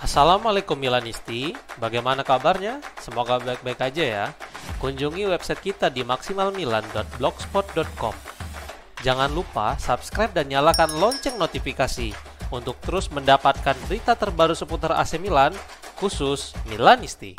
Assalamualaikum Milanisti, bagaimana kabarnya? Semoga baik-baik aja ya. Kunjungi website kita di maksimalmilan.blogspot.com. Jangan lupa subscribe dan nyalakan lonceng notifikasi untuk terus mendapatkan berita terbaru seputar AC Milan, khusus Milanisti.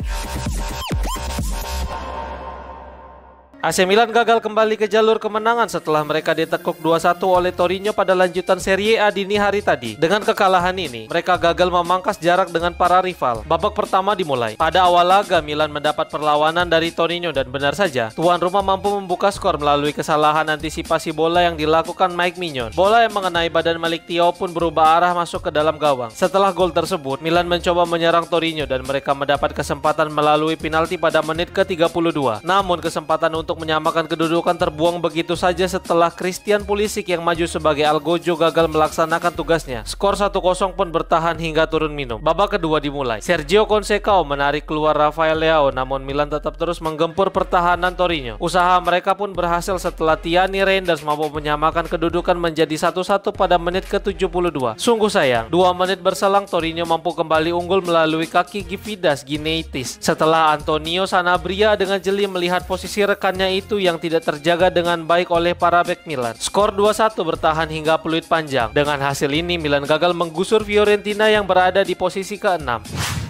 AC Milan gagal kembali ke jalur kemenangan setelah mereka ditekuk 2-1 oleh Torino pada lanjutan Serie A dini hari tadi. Dengan kekalahan ini, mereka gagal memangkas jarak dengan para rival. Babak pertama dimulai. Pada awal laga, Milan mendapat perlawanan dari Torino dan benar saja, tuan rumah mampu membuka skor melalui kesalahan antisipasi bola yang dilakukan Mike Mignon. Bola yang mengenai badan Malik Thiaw pun berubah arah masuk ke dalam gawang. Setelah gol tersebut, Milan mencoba menyerang Torino dan mereka mendapat kesempatan melalui penalti pada menit ke-32. Namun kesempatan untuk menyamakan kedudukan terbuang begitu saja setelah Christian Pulisic yang maju sebagai algojo gagal melaksanakan tugasnya. Skor 1-0 pun bertahan hingga turun minum. Babak kedua dimulai. Sergio Conceição menarik keluar Rafael Leao, namun Milan tetap terus menggempur pertahanan Torino. Usaha mereka pun berhasil setelah Tiani Reinders mampu menyamakan kedudukan menjadi 1-1 pada menit ke-72. Sungguh sayang, 2 menit berselang Torino mampu kembali unggul melalui kaki Gvidas Gineitis setelah Antonio Sanabria dengan jeli melihat posisi rekannya itu yang tidak terjaga dengan baik oleh para bek Milan. Skor 2-1 bertahan hingga peluit panjang. Dengan hasil ini Milan gagal menggusur Fiorentina yang berada di posisi ke-6.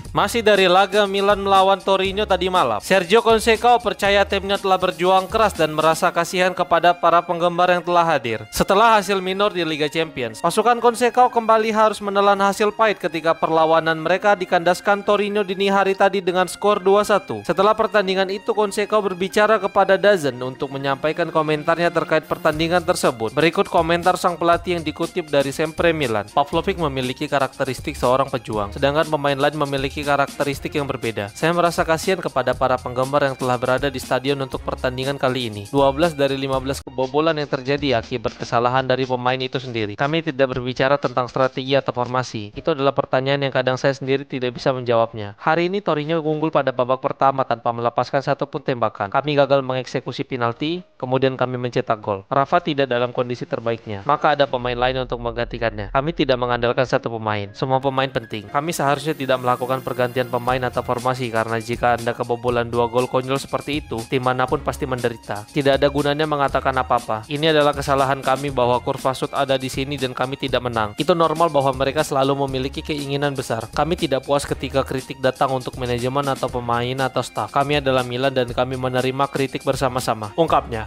Masih dari laga Milan melawan Torino tadi malam, Sergio Conceição percaya timnya telah berjuang keras dan merasa kasihan kepada para penggemar yang telah hadir. Setelah hasil minor di Liga Champions, pasukan Conceição kembali harus menelan hasil pahit ketika perlawanan mereka dikandaskan Torino dini hari tadi dengan skor 2-1. Setelah pertandingan itu, Conceição berbicara kepada DAZN untuk menyampaikan komentarnya terkait pertandingan tersebut. Berikut komentar sang pelatih yang dikutip dari Sempre Milan. Pavlovic memiliki karakteristik seorang pejuang, sedangkan pemain lain memiliki karakteristik yang berbeda. Saya merasa kasihan kepada para penggemar yang telah berada di stadion untuk pertandingan kali ini. 12 dari 15 kebobolan yang terjadi akibat kesalahan dari pemain itu sendiri. Kami tidak berbicara tentang strategi atau formasi. Itu adalah pertanyaan yang kadang saya sendiri tidak bisa menjawabnya. Hari ini Torino unggul pada babak pertama tanpa melepaskan satupun tembakan. Kami gagal mengeksekusi penalti, kemudian kami mencetak gol. Rafa tidak dalam kondisi terbaiknya, maka ada pemain lain untuk menggantikannya. Kami tidak mengandalkan satu pemain. Semua pemain penting. Kami seharusnya tidak melakukan pergantian pemain atau formasi karena jika Anda kebobolan 2 gol konyol seperti itu, tim manapun pasti menderita. Tidak ada gunanya mengatakan apa-apa. Ini adalah kesalahan kami bahwa kurva shoot ada di sini dan kami tidak menang. Itu normal bahwa mereka selalu memiliki keinginan besar. Kami tidak puas ketika kritik datang untuk manajemen atau pemain atau staf. Kami adalah Milan dan kami menerima kritik bersama-sama, ungkapnya.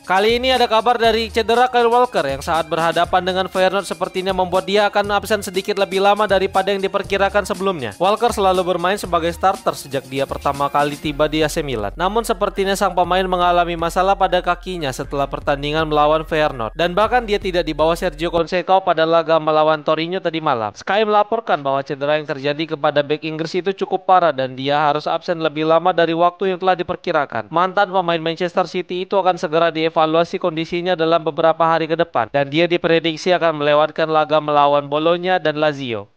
Kali ini ada kabar dari cedera Kyle Walker yang saat berhadapan dengan Feyenoord sepertinya membuat dia akan absen sedikit lebih lama daripada yang diperkirakan sebelumnya. Walker selalu bermain sebagai starter sejak dia pertama kali tiba di AC Milan. Namun sepertinya sang pemain mengalami masalah pada kakinya setelah pertandingan melawan Feyenoord. Dan bahkan dia tidak dibawa Sergio Conceição pada laga melawan Torino tadi malam. Sky melaporkan bahwa cedera yang terjadi kepada bek Inggris itu cukup parah dan dia harus absen lebih lama dari waktu yang telah diperkirakan. Mantan pemain Manchester City itu akan segera evaluasi kondisinya dalam beberapa hari ke depan dan dia diprediksi akan melewatkan laga melawan Bologna dan Lazio.